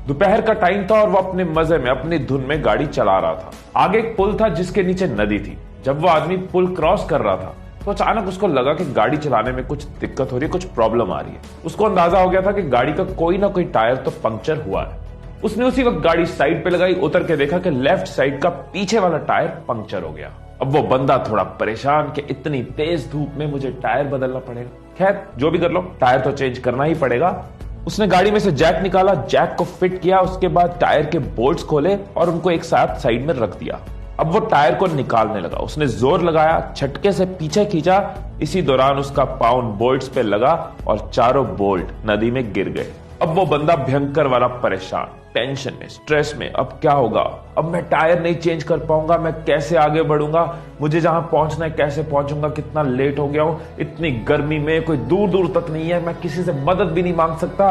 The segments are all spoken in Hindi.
दोपहर का टाइम था और वो अपने मजे में अपनी धुन में गाड़ी चला रहा था। आगे एक पुल था जिसके नीचे नदी थी। जब वो आदमी पुल क्रॉस कर रहा था तो अचानक उसको लगा कि गाड़ी चलाने में कुछ दिक्कत हो रही है, कुछ प्रॉब्लम आ रही है। उसको अंदाजा हो गया था कि गाड़ी का कोई ना कोई टायर तो पंक्चर हुआ है। उसने उसी वक्त गाड़ी साइड पे लगाई, उतर के देखा कि लेफ्ट साइड का पीछे वाला टायर पंक्चर हो गया। अब वो बंदा थोड़ा परेशान कि इतनी तेज धूप में मुझे टायर बदलना पड़ेगा। खैर जो भी कर लो, टायर तो चेंज करना ही पड़ेगा। उसने गाड़ी में से जैक निकाला, जैक को फिट किया, उसके बाद टायर के बोल्ट्स खोले और उनको एक साथ साइड में रख दिया। अब वो टायर को निकालने लगा। उसने जोर लगाया, झटके से पीछे खींचा। इसी दौरान उसका पाँव बोल्ट्स पे लगा और चारों बोल्ट नदी में गिर गए। अब वो बंदा भयंकर वाला परेशान, टेंशन में, स्ट्रेस में। अब क्या होगा? अब मैं टायर नहीं चेंज कर पाऊंगा, मैं कैसे आगे बढ़ूंगा, मुझे जहां पहुंचना है कैसे पहुंचूंगा, कितना लेट हो गया हूं, इतनी गर्मी में कोई दूर दूर तक नहीं है, मैं किसी से मदद भी नहीं मांग सकता।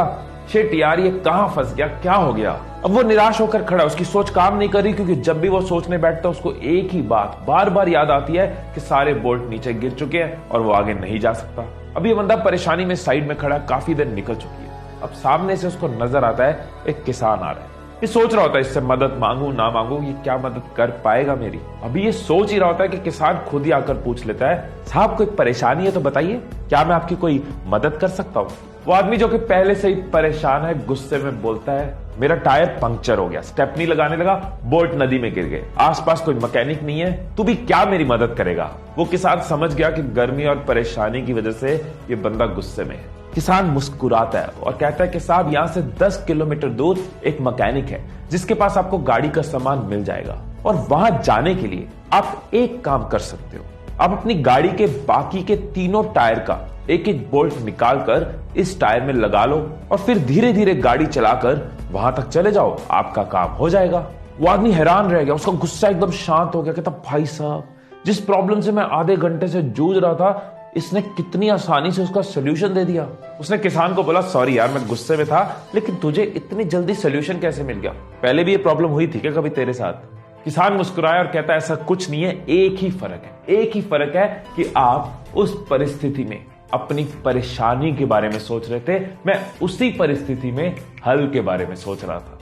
शिट यार, ये कहां फंस गया, क्या हो गया? अब वो निराश होकर खड़ा, उसकी सोच काम नहीं कर रही, क्योंकि जब भी वो सोचने बैठता उसको एक ही बात बार बार याद आती है कि सारे बोल्ट नीचे गिर चुके हैं और वो आगे नहीं जा सकता। अब ये बंदा परेशानी में साइड में खड़ा, काफी देर निकल चुकी है। अब सामने से उसको नजर आता है एक किसान आ रहा है। ये सोच रहा होता है इससे मदद मांगू ना मांगू, ये क्या मदद कर पाएगा मेरी। अभी ये सोच ही रहा होता है कि किसान खुद ही आकर पूछ लेता है, साहब कोई परेशानी है तो बताइए, क्या मैं आपकी कोई मदद कर सकता हूँ? वो आदमी जो कि पहले से ही परेशान है, गुस्से में बोलता है, मेरा टायर पंक्चर हो गया, स्टेपनी लगाने लगा, बोल्ट नदी में गिर गए, आसपास कोई मैकेनिक नहीं है, तू भी क्या मेरी मदद करेगा? वो किसान समझ गया कि गर्मी और परेशानी की वजह से ये बंदा गुस्से में है। किसान मुस्कुराता है और कहता है कि साहब यहां से 10 किलोमीटर दूर एक मैकेनिक है जिसके पास आपको गाड़ी का सामान मिल जाएगा, और वहां जाने के लिए आप एक काम कर सकते हो, आप अपनी गाड़ी के बाकी के तीनों टायर का एक एक बोल्ट निकाल कर इस टायर में लगा लो और फिर धीरे धीरे गाड़ी चलाकर वहां तक चले जाओ, आपका काम हो जाएगा। वो आदमी हैरान रह गया, उसका गुस्सा एकदम शांत हो गया। कहता, भाई साहब, जिस प्रॉब्लम से मैं आधे घंटे से जूझ रहा था, इसने कितनी आसानी से उसका सोल्यूशन दे दिया। उसने किसान को बोला, सॉरी यार, मैं गुस्से में था, लेकिन तुझे इतनी जल्दी सोल्यूशन कैसे मिल गया? पहले भी ये प्रॉब्लम हुई थी क्या कभी तेरे साथ? किसान मुस्कुराया और कहता है, ऐसा कुछ नहीं है, एक ही फर्क है, एक ही फर्क है कि आप उस परिस्थिति में अपनी परेशानी के बारे में सोच रहे थे, मैं उसी परिस्थिति में हल के बारे में सोच रहा था।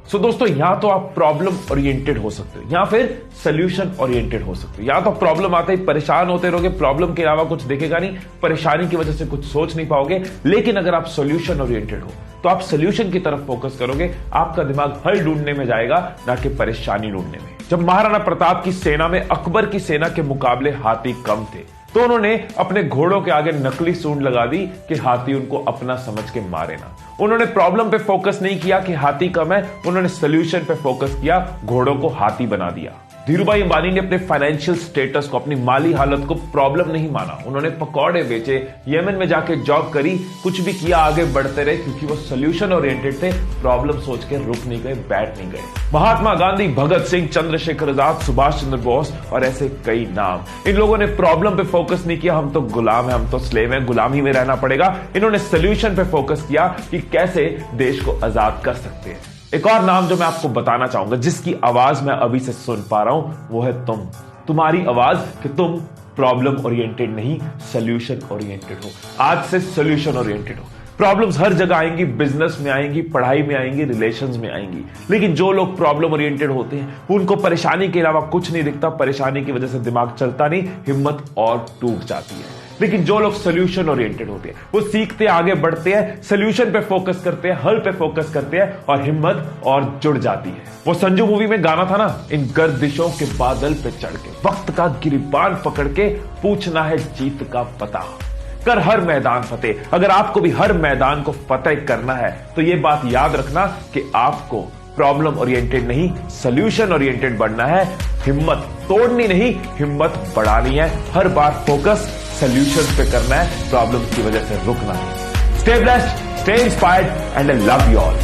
सो दोस्तों, यहां तो आप प्रॉब्लम ओरिएंटेड हो सकते हो या फिर सोल्यूशन ओरिएंटेड हो सकते हो। यहां तो प्रॉब्लम आते ही परेशान होते रहोगे, प्रॉब्लम के अलावा कुछ दिखेगा नहीं, परेशानी की वजह से कुछ सोच नहीं पाओगे। लेकिन अगर आप सोल्यूशन ओरिएंटेड हो तो आप सोल्यूशन की तरफ फोकस करोगे, आपका दिमाग हल ढूंढने में जाएगा, ना कि परेशानी ढूंढने में। जब महाराणा प्रताप की सेना में अकबर की सेना के मुकाबले हाथी कम थे तो उन्होंने अपने घोड़ों के आगे नकली सूंड लगा दी कि हाथी उनको अपना समझ के मारे ना। उन्होंने प्रॉब्लम पे फोकस नहीं किया कि हाथी कम है, उन्होंने सोल्यूशन पे फोकस किया, घोड़ों को हाथी बना दिया। धीरूभाई अंबानी ने अपने फाइनेंशियल स्टेटस को, अपनी माली हालत को प्रॉब्लम नहीं माना। उन्होंने पकौड़े बेचे, यमन में जाके जॉब करी, कुछ भी किया, आगे बढ़ते रहे, क्योंकि वो सोल्यूशन ओरिएंटेड थे, प्रॉब्लम सोच के रुक नहीं गए, बैठ नहीं गए। महात्मा गांधी, भगत सिंह, चंद्रशेखर आजाद, सुभाष चंद्र बोस और ऐसे कई नाम, इन लोगों ने प्रॉब्लम पे फोकस नहीं किया, हम तो गुलाम हैं, हम तो स्लेव हैं, गुलामी में रहना पड़ेगा। इन्होंने सोल्यूशन पे फोकस किया कि कैसे देश को आजाद कर सकते हैं। एक और नाम जो मैं आपको बताना चाहूंगा, जिसकी आवाज मैं अभी से सुन पा रहा हूं, वो है तुम। तुम्हारी आवाज कि तुम प्रॉब्लम ओरिएंटेड नहीं, सोल्यूशन ओरिएंटेड हो। आज से सोल्यूशन ओरिएंटेड हो। प्रॉब्लम्स हर जगह आएंगी, बिजनेस में आएंगी, पढ़ाई में आएंगी, रिलेशंस में आएंगी, लेकिन जो लोग प्रॉब्लम ओरिएंटेड होते हैं उनको परेशानी के अलावा कुछ नहीं दिखता, परेशानी की वजह से दिमाग चलता नहीं, हिम्मत और टूट जाती है। लेकिन जो लोग सोल्यूशन ओरिएंटेड होते हैं वो सीखते आगे बढ़ते हैं, सोल्यूशन पे फोकस करते हैं, हल पे फोकस करते हैं और हिम्मत और जुड़ जाती है। वो संजू मूवी में गाना था ना, इन गर्दिशों के बादल पे चढ़ के, वक्त का गिरबान पकड़ के, पूछना है जीत का पता, कर हर मैदान फतेह। अगर आपको भी हर मैदान को फतेह करना है तो ये बात याद रखना कि आपको प्रॉब्लम ओरिएंटेड नहीं, सोल्यूशन ओरिएंटेड बनना है। हिम्मत तोड़नी नहीं, हिम्मत बढ़ानी है। हर बार फोकस सोल्यूशन पे करना है, प्रॉब्लम की वजह से रुकना नहीं। Stay blessed, stay inspired and I love you all.